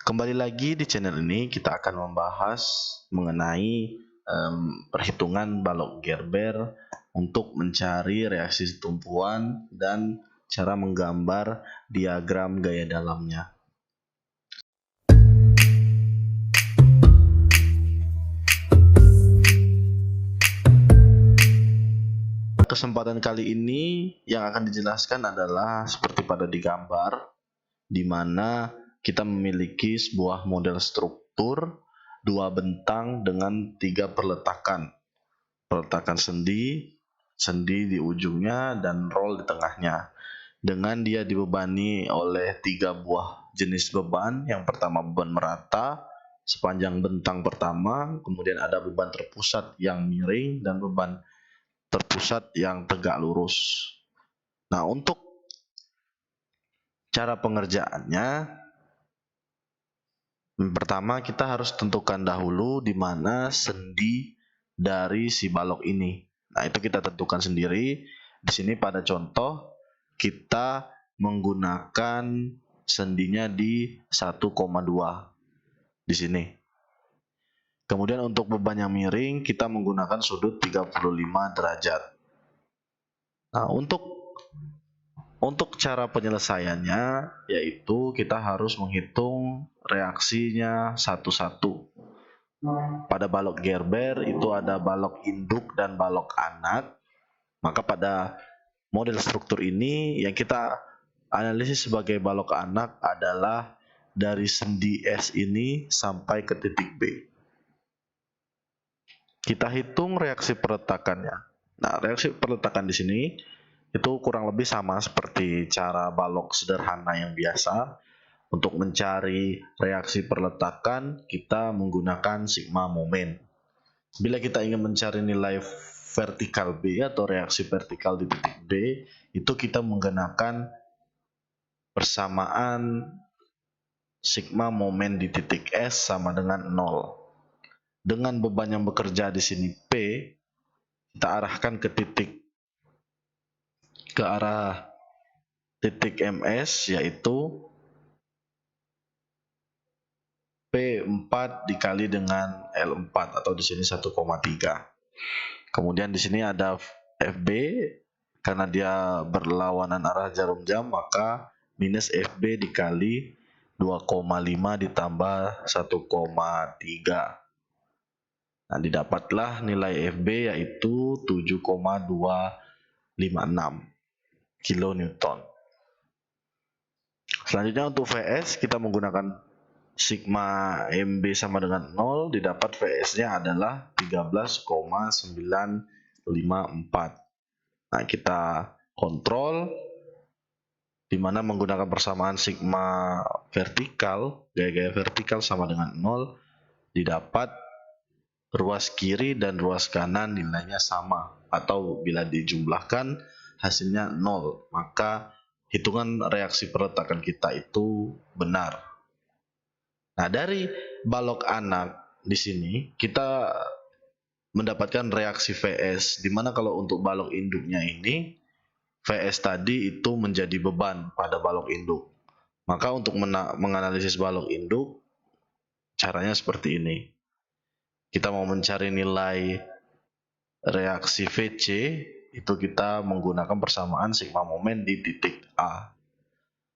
Kembali lagi di channel ini kita akan membahas mengenai perhitungan balok Gerber untuk mencari reaksi tumpuan dan cara menggambar diagram gaya dalamnya. Kesempatan kali ini yang akan dijelaskan adalah seperti pada digambar, di mana kita memiliki sebuah model struktur dua bentang dengan tiga peletakan sendi di ujungnya dan roll di tengahnya, dengan dia dibebani oleh tiga buah jenis beban. Yang pertama beban merata sepanjang bentang pertama, kemudian ada beban terpusat yang miring dan beban terpusat yang tegak lurus. Nah, untuk cara pengerjaannya, pertama kita harus tentukan dahulu di mana sendi dari si balok ini. Nah, itu kita tentukan sendiri. Di sini pada contoh kita menggunakan sendinya di 1,2 di sini. Kemudian untuk beban yang miring kita menggunakan sudut 35 derajat. Nah, untuk cara penyelesaiannya yaitu kita harus menghitung reaksinya satu-satu. Pada balok Gerber itu ada balok induk dan balok anak. Maka pada model struktur ini yang kita analisis sebagai balok anak adalah dari sendi S ini sampai ke titik B. Kita hitung reaksi peletakannya. Nah, reaksi peletakan di sini itu kurang lebih sama seperti cara balok sederhana yang biasa. Untuk mencari reaksi peletakan, kita menggunakan sigma momen. Bila kita ingin mencari nilai vertikal B atau reaksi vertikal di titik B, itu kita menggunakan persamaan sigma momen di titik S sama dengan 0. Dengan beban yang bekerja di sini P, kita arahkan ke arah titik MS, yaitu P4 dikali dengan L4 atau di sini 1,3. Kemudian di sini ada FB, karena dia berlawanan arah jarum jam maka minus FB dikali 2,5 ditambah 1,3. Nah, didapatlah nilai FB yaitu 7,256 kilonewton. Selanjutnya untuk VS kita menggunakan sigma MB sama dengan 0, didapat VS-nya adalah 13,954. Nah, kita kontrol di mana menggunakan persamaan sigma vertikal, gaya-gaya vertikal sama dengan 0, didapat ruas kiri dan ruas kanan nilainya sama, atau bila dijumlahkan hasilnya 0, maka hitungan reaksi peletakan kita itu benar. Nah, dari balok anak di sini kita mendapatkan reaksi VS, di mana kalau untuk balok induknya ini VS tadi itu menjadi beban pada balok induk. Maka untuk menganalisis balok induk caranya seperti ini. Kita mau mencari nilai reaksi VC, itu kita menggunakan persamaan sigma momen di titik A.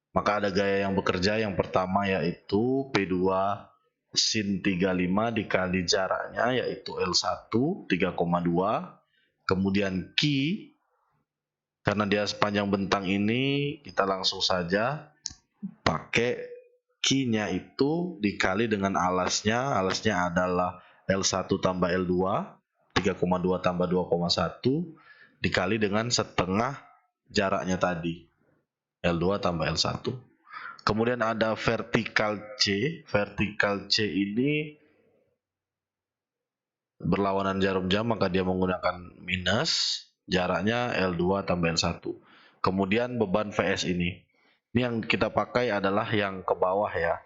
Maka ada gaya yang bekerja yang pertama yaitu P2 sin 35 dikali jaraknya yaitu L1 3,2. Kemudian Q, karena dia sepanjang bentang ini kita langsung saja pakai Q-nya itu dikali dengan alasnya. Alasnya adalah L1 tambah L2, 3,2 tambah 2,1 dikali dengan setengah jaraknya tadi, L2 tambah L1. Kemudian ada vertikal C. Vertikal C ini berlawanan jarum jam, maka dia menggunakan minus, jaraknya L2 tambah L1. Kemudian beban VS ini yang kita pakai adalah yang ke bawah ya.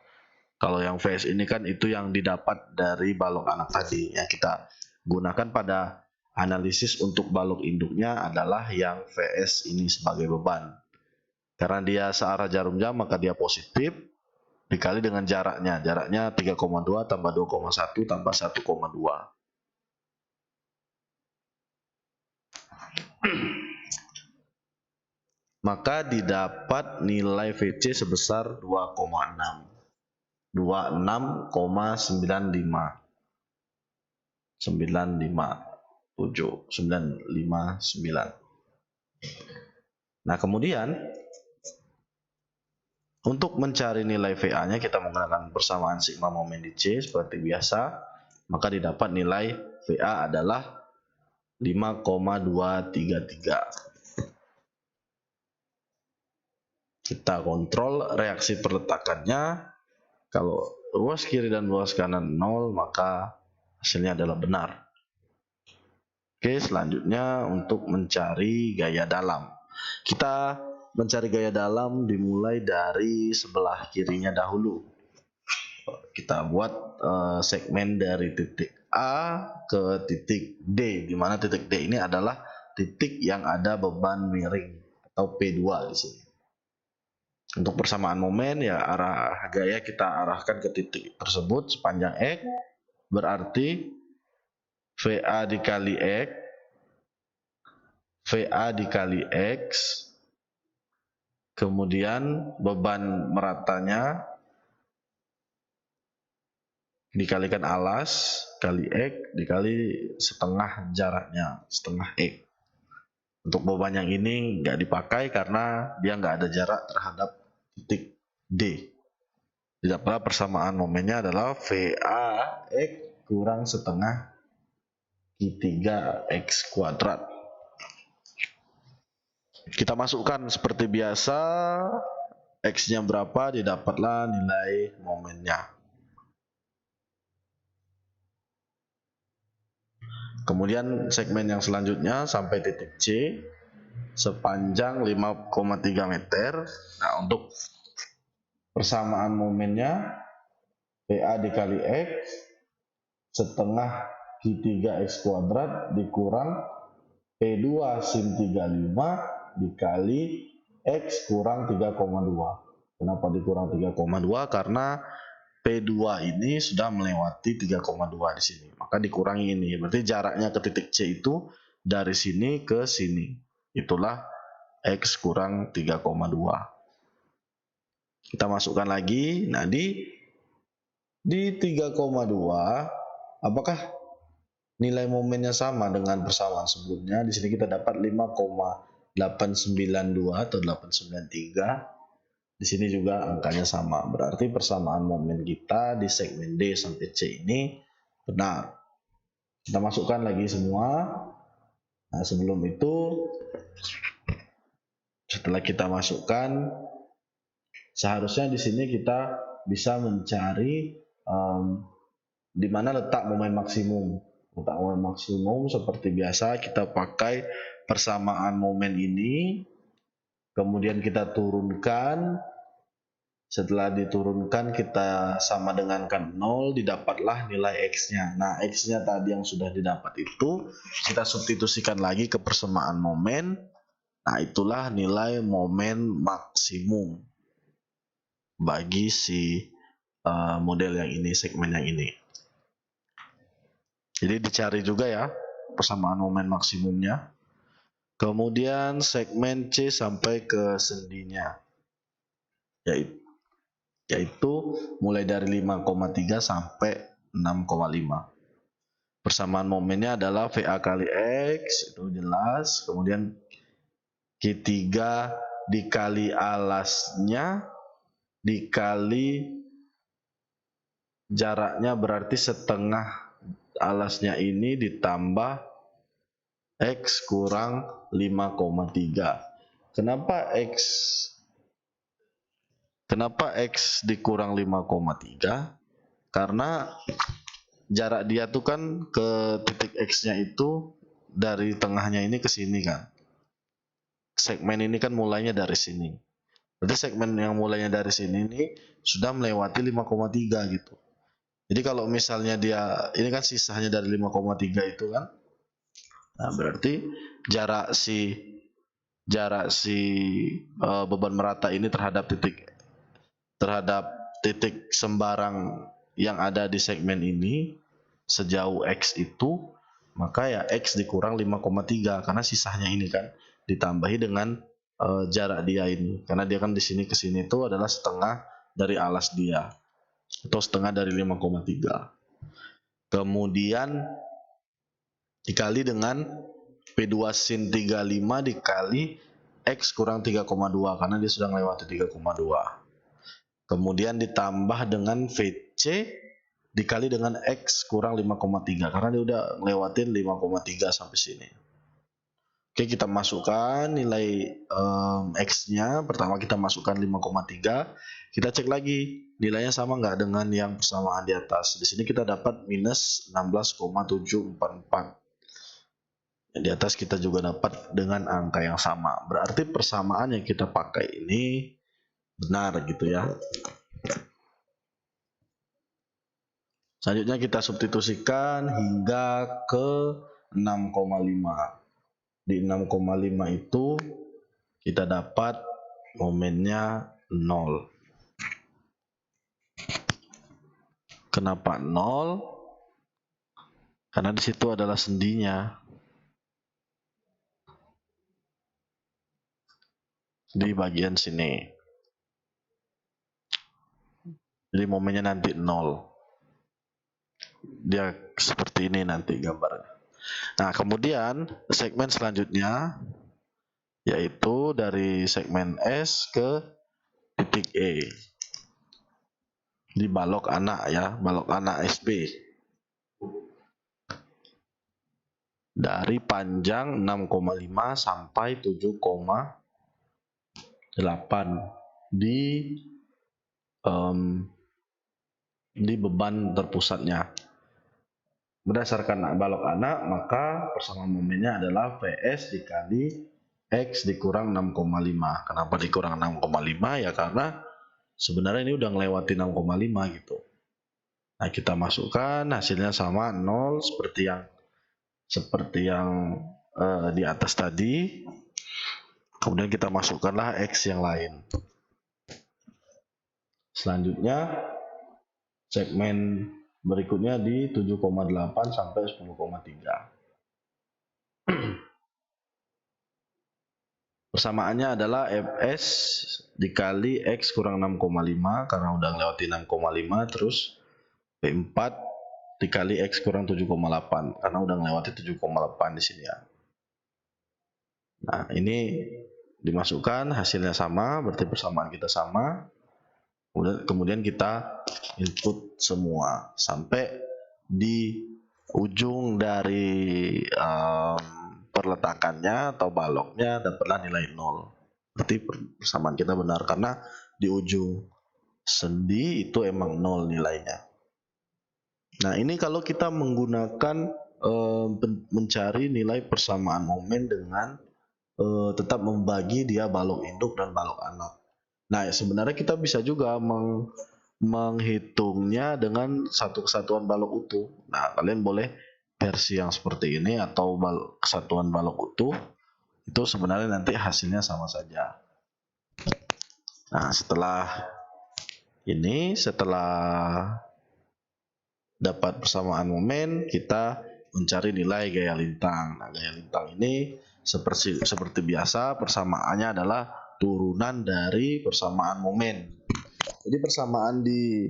Kalau yang VS ini kan itu yang didapat dari balok anak tadi. Yang kita gunakan pada analisis untuk balok induknya adalah yang VS ini sebagai beban. Karena dia searah jarum jam maka dia positif. dikali dengan jaraknya. Jaraknya 3,2 tambah 2,1 tambah 1,2. Maka didapat nilai VC sebesar 2,6. 26,95. 959. Nah, kemudian untuk mencari nilai VA-nya kita menggunakan persamaan sigma momen di C seperti biasa, maka didapat nilai VA adalah 5,233. Kita kontrol reaksi perletakannya. Kalau ruas kiri dan ruas kanan 0, maka hasilnya adalah benar. Oke, selanjutnya untuk mencari gaya dalam. Kita mencari gaya dalam dimulai dari sebelah kirinya dahulu. Kita buat segmen dari titik A ke titik D, di mana titik D ini adalah titik yang ada beban miring atau P2 di sini. Untuk persamaan momen, ya arah gaya kita arahkan ke titik tersebut sepanjang X, berarti VA dikali X, kemudian beban meratanya dikalikan alas kali X dikali setengah jaraknya, setengah X. Untuk beban yang ini nggak dipakai karena dia nggak ada jarak terhadap titik D. Didapatlah persamaan momennya adalah VA X kurang setengah Q3X kuadrat. Kita masukkan seperti biasa, X-nya berapa, didapatlah nilai momennya. Kemudian segmen yang selanjutnya sampai titik C sepanjang 5,3 meter. Nah, untuk persamaan momennya PA dikali X setengah Q3X kuadrat dikurang P2 sin 35 dikali X kurang 3,2. Kenapa dikurang 3,2? Karena P2 ini sudah melewati 3,2 di sini. Maka dikurangi ini. Berarti jaraknya ke titik C itu dari sini ke sini. Itulah X kurang 3,2. Kita masukkan lagi. Nah, di 3,2 apakah nilai momennya sama dengan persamaan sebelumnya? Di sini kita dapat 5,892 atau 893. Di sini juga angkanya sama. Berarti persamaan momen kita di segmen D sampai C ini benar. Kita masukkan lagi semua. Nah, sebelum itu, setelah kita masukkan, seharusnya di sini kita bisa mencari di mana letak momen maksimum. Letak momen maksimum seperti biasa kita pakai persamaan momen ini, kemudian kita turunkan. Setelah diturunkan kita sama dengan kan 0, didapatlah nilai X-nya. Nah, X-nya tadi yang sudah didapat itu kita substitusikan lagi ke persamaan momen. Nah, itulah nilai momen maksimum bagi si model yang ini, segmen yang ini. Jadi dicari juga ya persamaan momen maksimumnya. Kemudian segmen C sampai ke sendinya, yaitu mulai dari 5,3 sampai 6,5. Persamaan momennya adalah VA kali X, itu jelas. Kemudian Q3 dikali alasnya dikali jaraknya, berarti setengah alasnya ini ditambah X kurang 5,3. Kenapa X dikurang 5,3? Karena jarak dia tuh kan ke titik X-nya itu dari tengahnya ini ke sini kan. Segmen ini kan mulainya dari sini. Berarti segmen yang mulainya dari sini ini sudah melewati 5,3 gitu. Jadi kalau misalnya dia, ini kan sisanya dari 5,3 itu kan. Nah, berarti jarak si beban merata ini terhadap titik sembarang yang ada di segmen ini sejauh X itu, maka ya X dikurang 5,3 karena sisanya ini kan ditambahi dengan jarak dia ini, karena dia kan di sini ke sini itu adalah setengah dari alas dia atau setengah dari 5,3. Kemudian dikali dengan P2 sin 35 dikali X kurang 3,2 karena dia sudah melewati 3,2. Kemudian ditambah dengan VC dikali dengan X kurang 5,3 karena dia udah ngelewatin 5,3 sampai sini. Oke, kita masukkan nilai X-nya. Pertama kita masukkan 5,3. Kita cek lagi nilainya sama nggak dengan yang persamaan di atas. Di sini kita dapat minus 16,744. Di atas kita juga dapat dengan angka yang sama. Berarti persamaan yang kita pakai ini benar gitu ya. Selanjutnya kita substitusikan hingga ke 6,5. Di 6,5 itu kita dapat momennya 0. Kenapa 0? Karena di situ adalah sendinya. Di bagian sini. Jadi momennya nanti 0. Dia seperti ini nanti gambarnya. Nah, kemudian segmen selanjutnya yaitu dari segmen S ke titik E. Di balok anak ya, balok anak SB. Dari panjang 6,5 sampai 7,8 di beban terpusatnya. Berdasarkan balok anak, maka persamaan momennya adalah VS dikali X dikurang 6,5. Kenapa dikurang 6,5? Ya karena sebenarnya ini udah ngelewati 6,5 gitu. Nah, kita masukkan hasilnya sama 0 seperti yang di atas tadi. Kemudian kita masukkanlah X yang lain. Selanjutnya segmen berikutnya di 7,8 sampai 10,3. Persamaannya adalah Fs dikali X kurang 6,5 karena udah melewati 6,5, terus P4 dikali X kurang 7,8 karena udah melewati 7,8 di sini ya. Nah, ini dimasukkan hasilnya sama, berarti persamaan kita sama. Kemudian kita input semua sampai di ujung dari perletakannya atau baloknya dapatlah nilai 0. Berarti persamaan kita benar karena di ujung sendi itu emang 0 nilainya. Nah, ini kalau kita menggunakan mencari nilai persamaan momen dengan tetap membagi dia balok induk dan balok anak. Nah, sebenarnya kita bisa juga menghitungnya dengan satu kesatuan balok utuh. Nah, kalian boleh versi yang seperti ini atau kesatuan balok utuh. Itu sebenarnya nanti hasilnya sama saja. Nah, setelah dapat persamaan momen, kita mencari nilai gaya lintang. Nah, gaya lintang ini seperti biasa persamaannya adalah turunan dari persamaan momen. Jadi persamaan di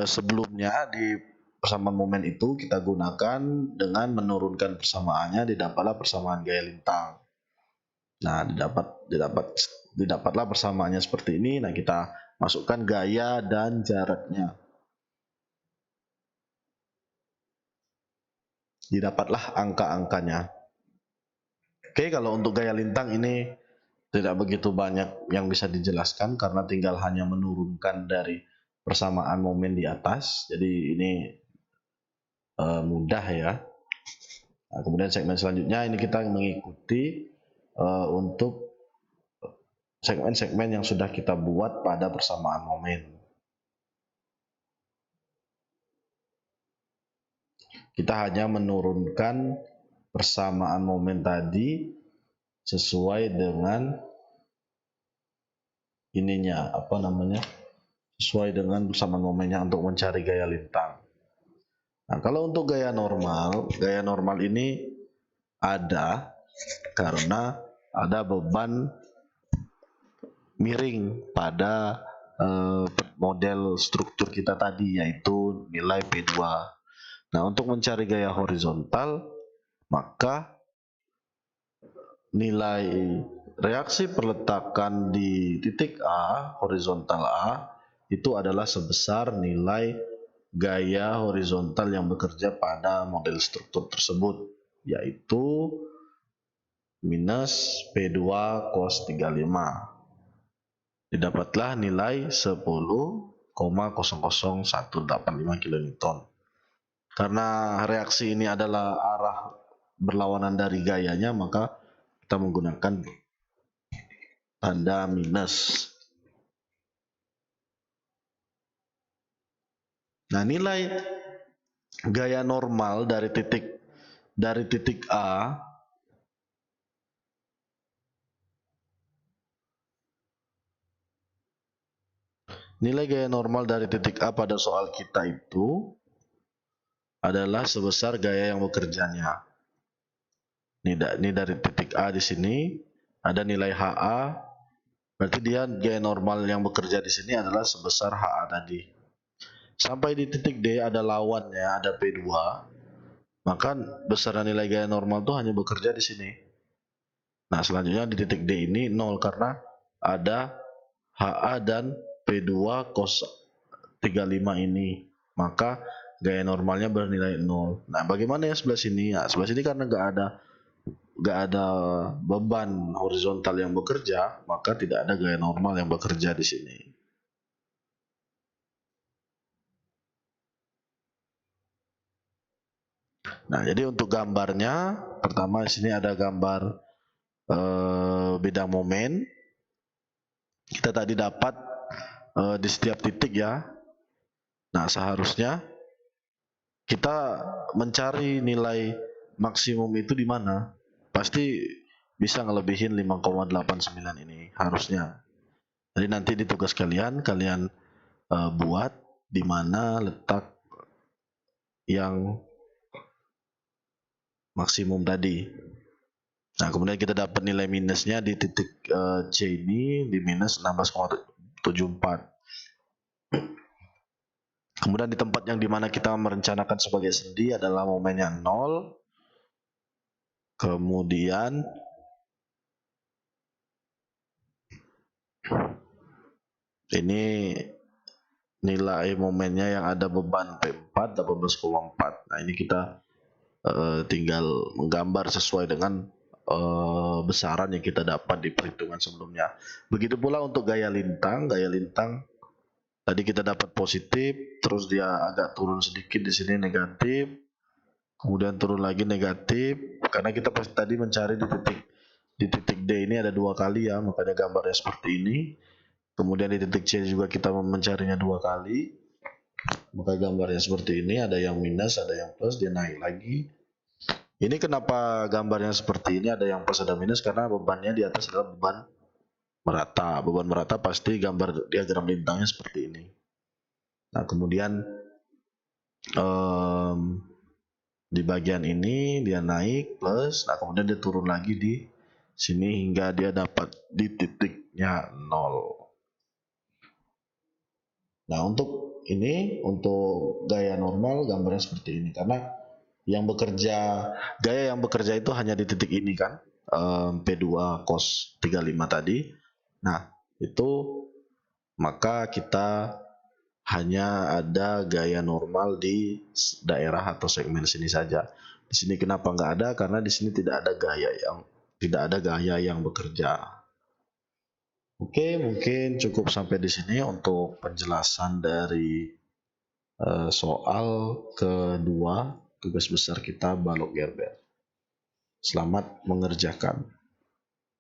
sebelumnya di persamaan momen itu kita gunakan dengan menurunkan persamaannya, didapatlah persamaan gaya lintang. Nah, didapatlah persamaannya seperti ini. Nah, kita masukkan gaya dan jaraknya. Didapatlah angka-angkanya. Oke, kalau untuk gaya lintang ini tidak begitu banyak yang bisa dijelaskan karena tinggal hanya menurunkan dari persamaan momen di atas. Jadi ini mudah ya. Nah, kemudian segmen selanjutnya ini kita mengikuti untuk segmen-segmen yang sudah kita buat pada persamaan momen. Kita hanya menurunkan persamaan momen tadi sesuai dengan ininya apa namanya sesuai dengan persamaan momennya untuk mencari gaya lintang. Nah, kalau untuk gaya normal ini ada karena ada beban miring pada model struktur kita tadi, yaitu nilai P2. Nah, untuk mencari gaya horizontal, maka nilai reaksi perletakan di titik A, horizontal A, itu adalah sebesar nilai gaya horizontal yang bekerja pada model struktur tersebut, yaitu minus P2 cos 35. Didapatlah nilai 10,00185 kN. Karena reaksi ini adalah arah berlawanan dari gayanya, maka kita menggunakan tanda minus. Nah, nilai gaya normal dari titik A nilai gaya normal dari titik A pada soal kita itu adalah sebesar gaya yang bekerjanya. Ini dari titik A di sini ada nilai HA, berarti dia gaya normal yang bekerja di sini adalah sebesar HA tadi. Sampai di titik D ada lawannya, ada P2, maka besaran nilai gaya normal itu hanya bekerja di sini. Nah, selanjutnya di titik D ini 0 karena ada HA dan P2 cos 35 ini, maka gaya normalnya bernilai 0. Nah, bagaimana ya sebelah sini? Ya, sebelah sini karena nggak ada beban horizontal yang bekerja, maka tidak ada gaya normal yang bekerja di sini. Nah, jadi untuk gambarnya, pertama di sini ada gambar bidang momen. Kita tadi dapat di setiap titik ya. Nah, seharusnya kita mencari nilai maksimum itu di mana? Pasti bisa ngelebihin 5,89 ini harusnya. Jadi nanti di tugas kalian buat di mana letak yang maksimum tadi. Nah, kemudian kita dapat nilai minusnya di titik C ini di minus 16,74. Kemudian di tempat yang dimana kita merencanakan sebagai sendi adalah momennya 0. Kemudian ini nilai momennya yang ada beban P4 18,4. Nah, ini kita tinggal menggambar sesuai dengan besaran yang kita dapat di perhitungan sebelumnya. Begitu pula untuk gaya lintang. Gaya lintang tadi kita dapat positif, terus dia agak turun sedikit di sini negatif, kemudian turun lagi negatif. Karena kita tadi mencari di titik D ini ada 2 kali ya, makanya gambarnya seperti ini. Kemudian di titik C juga kita mencarinya 2 kali, maka gambarnya seperti ini. Ada yang minus, ada yang plus, dia naik lagi. Ini kenapa gambarnya seperti ini, ada yang plus ada minus, karena bebannya di atas adalah beban merata. Beban merata pasti gambar diagram lintangnya seperti ini. Nah, kemudian di bagian ini dia naik plus, nah kemudian dia turun lagi di sini hingga dia dapat di titiknya 0. Nah, untuk gaya normal gambarnya seperti ini, karena gaya yang bekerja itu hanya di titik ini kan, P2 cos 35 tadi. Nah, itu maka kita hanya ada gaya normal di daerah atau segmen sini saja. Di sini kenapa nggak ada? Karena di sini tidak ada gaya yang bekerja. Oke, mungkin cukup sampai di sini untuk penjelasan dari soal kedua tugas besar kita balok Gerber. Selamat mengerjakan.